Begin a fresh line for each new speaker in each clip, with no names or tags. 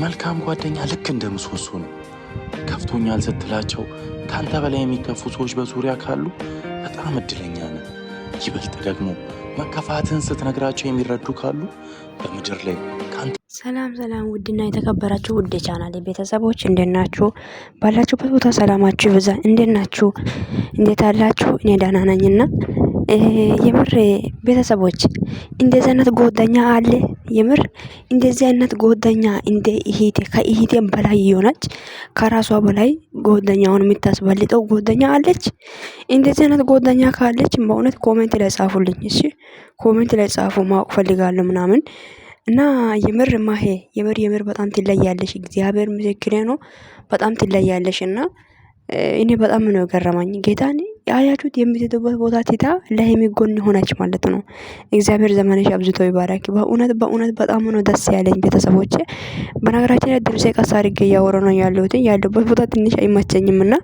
መልካም ጓደኛ ልክ እንደ ምሰሶ ነው። ከፍቶኛል ስትላቸው ካንተ በላይ የሚከፉ ሰዎች በዙሪያ ካሉ በጣም እድለኛ ነህ። ይበልጥ ደግሞ መከፋትን ስትነግራቸው የሚረዱ ካሉ በምድር ላይ ካንተ
ሰላም ውድና የተከበራችሁ ውድ ቻናሌ ቤተሰቦች እንዴት ናችሁ? ባላችሁበት ቦታ ሰላማችሁ ይብዛ። እንዴት ናችሁ? እንዴት አላችሁ? እኔ ደህና ነኝና የምር ቤተሰቦች እንደዚህ አይነት ጓደኛ አለ። የምር እንደዚህ አይነት ጓደኛ እንደ እህቴ ከእህቴም በላይ የሆነች ከራሷ በላይ ጓደኛውን የምታስበልጠው ጓደኛ አለች። እንደዚህ አይነት ጓደኛ ካለች በእውነት ኮሜንት ላይ ጻፉልኝ። እሺ ኮሜንት ላይ ጻፉ፣ ማወቅ ፈልጋለሁ ምናምን እና የምር ማሄ የምር በጣም ትለያለሽ። እግዚአብሔር ምስክሬ ነው። በጣም ትለያለሽ እና እኔ በጣም ነው ገረማኝ። ጌታን ያያችሁት የምትሄዱበት ቦታ ትታ ለሄሚ ጎን ሆነች ማለት ነው። እግዚአብሔር ዘመንሽ አብዝቶ ይባረክ። በእውነት በጣም ነው ደስ ያለኝ ቤተሰቦቼ። በነገራችን ላይ ድምጼ ቀስ አድርጌ እያወራሁ ነው ያለሁበት ቦታ ትንሽ አይመቸኝም እና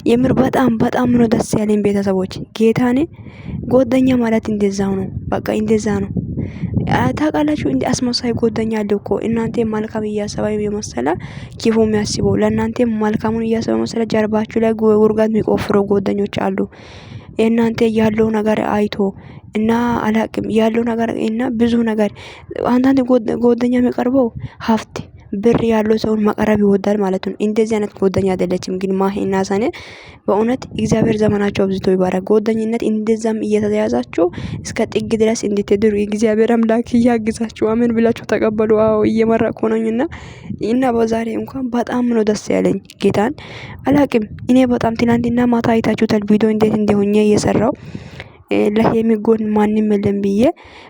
የምር በጣም ነው ደስ ያለኝ ቤተሰቦች። ጌታን ጓደኛ ማለት እንደዛው ነው። በቃ እንደዛ ነው። ታውቃላችሁ እንዲ አስመሳይ ጓደኛ አለ እኮ እናንተ መልካም እያሰበ የመሰለ ክፉ የሚያስበው ለእናንተ መልካሙን እያሰበ መሰለ ጀርባችሁ ላይ ጉድጓድ የሚቆፍሩ ጓደኞች አሉ። እናንተ ያለው ነገር አይቶ እና አላቅም ያለው ነገር እና ብዙ ነገር አንዳንድ ጓደኛ የሚቀርበው ሀብት ብር ያለው ሰውን መቀረብ ይወዳል ማለት ነው። እንደዚህ አይነት ጓደኛ አይደለችም ግን ማሂና ሰኔ በእውነት እግዚአብሔር ዘመናቸው አብዝቶ ይባረክ። ጓደኝነት እንደዛም እየተያዛችሁ እስከ ጥግ ድረስ እንድትድሩ እግዚአብሔር አምላክ ያግዛችሁ። አሜን ብላችሁ ተቀበሉ። አዎ እየመረቅኩ ነኝና እና በዛሬ እንኳን በጣም ነው ደስ ያለኝ። ጌታን አላቅም እኔ በጣም ትናንትና ማታ አይታችሁታል ቪዲዮ እንዴት እንደሆነ እየሰራው ለሄሚ ጎን ማንም የለም ብዬ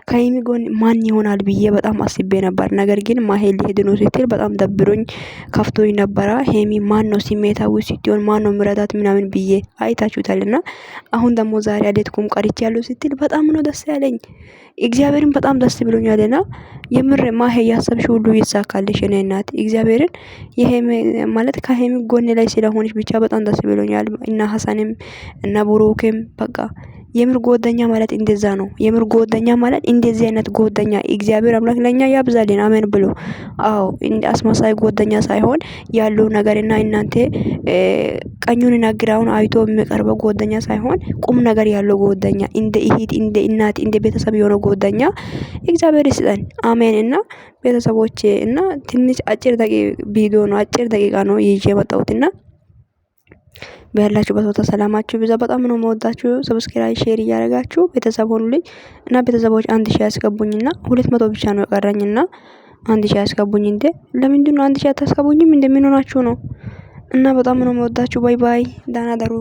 ከሄሚ ጎን ማን ይሆናል ብዬ በጣም አስቤ ነበር። ነገር ግን ማሄ ሊሄድ ነው ስትል በጣም ደብሮኝ ከፍቶኝ ነበረ። ሄሚ ማን ነው ስሜታዊ ስትሆን ማን ነው ምረዳት ምናምን ብዬ አይታችሁታልና አሁን ደግሞ ዛሬ አልሄድኩም ቀርቻለሁ ስትል በጣም ነው ደስ ያለኝ። እግዚአብሔርን በጣም ደስ ብሎኛልና የምር ማሄ ያሰብሽ ሁሉ ይሳካልሽ የኔ እናት። እግዚአብሔርን የሄሚ ማለት ከሄሚ ጎን ላይ ስለሆነች ብቻ በጣም ደስ ብሎኛል። እና ሐሰንም እና ብሩክም በቃ የምር ጓደኛ ማለት እንደዛ ነው። የምር ጓደኛ ማለት እንደዚህ አይነት ጓደኛ እግዚአብሔር አምላክ ለኛ ያብዛልን። አሜን ብሎ አዎ እንደ አስመሳይ ጓደኛ ሳይሆን ያለው ነገርና እናንተ ቀኙንና ግራውን አይቶ የሚቀርበው ጓደኛ ሳይሆን ቁም ነገር ያለው ጓደኛ እንደ እህት እንደ እናት እንደ ቤተሰብ የሆነ ጓደኛ እግዚአብሔር ይስጠን። አሜን። እና ቤተሰቦቼ እና ትንሽ አጭር ቪዲዮ ነው፣ አጭር ደቂቃ ነው ይዤ የመጣሁትና በያላችሁበት ቦታ ሰላማችሁ ይብዛ። በጣም ነው የምወዳችሁ። ሰብስክራይብ ሼር እያደረጋችሁ ቤተሰብ ሆኑልኝ እና ቤተሰቦች 1000 ያስገቡኝና 200 ብቻ ነው የቀረኝና 1000 ያስገቡኝ። እንዴ ለምንድን ነው 1000 አታስገቡኝም? እንደምን ሆናችሁ ነው? እና በጣም ነው የምወዳችሁ። ባይ ባይ። ደህና ደሩ።